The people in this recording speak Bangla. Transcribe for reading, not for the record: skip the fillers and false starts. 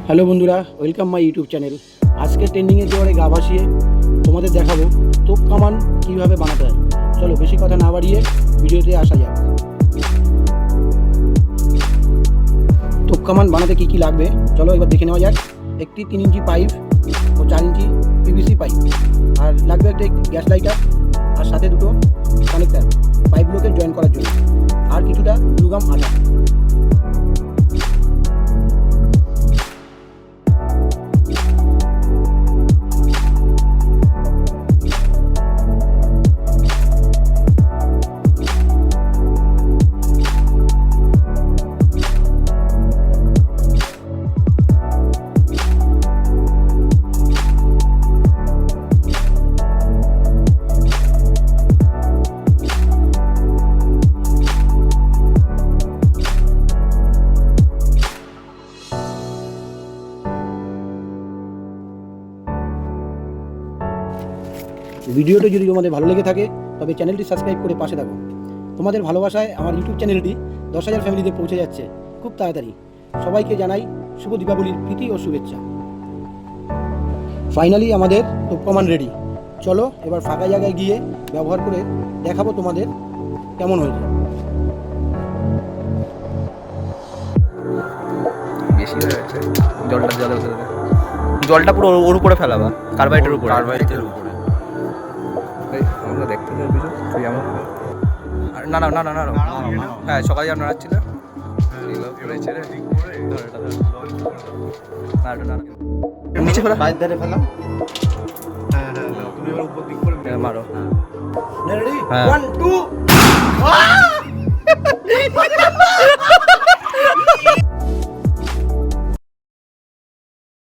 হ্যালো বন্ধুরা, ওয়েলকাম মাই ইউটিউব চ্যানেল। আজকে ট্রেন্ডিংয়ে জোরে গা ভাসিয়ে তোমাদের দেখাবো তোপ কামান কীভাবে বানাতে হয়। চলো বেশি কথা না বাড়িয়ে ভিডিওতে আসা যাক। তোপ কামান বানাতে কী কী লাগবে চলো এবার দেখে নেওয়া যাক। একটি 3 ইঞ্চি পাইপ ও 4 ইঞ্চি পিভিসি পাইপ, আর লাগবে একটা গ্যাস লাইটার, আর সাথে দুটো কানেক্টার পাইপগুলোকে জয়েন করার জন্য, আর কিছুটা গ্লুগাম আটা। ভিডিওটি যদি তোমাদের ভালো লেগে থাকে তবে চ্যানেলটি সাবস্ক্রাইব করে পাশে থাকো। তোমাদের ভালোবাসায় আমার ইউটিউব চ্যানেলটি 10,000 ফ্যামিলিতে পৌঁছে যাচ্ছে খুব তাড়াতাড়ি। সবাইকে জানাই শুভ দীপাবলির প্রীতি ও শুভেচ্ছা। ফাইনালি আমাদের তোপ কামান রেডি। চলো এবার ফাঁকা জায়গায় গিয়ে ব্যবহার করে দেখাবো তোমাদের কেমন হয়েছে। বেশি হয়ে যাচ্ছে জলটা পুরো ওর উপরে ফেলাবা, কার্বাইটের উপরে। আমরা দেখতে চাই কিছু তুই আমার না না না না না হ্যাঁ সকালে যা নাড়াচ্ছিল নিচে ফেলা বাইর ধারে ফেলা। হ্যাঁ হ্যাঁ তুমি এবার উপর দিক করে মারো। রেডি 1 2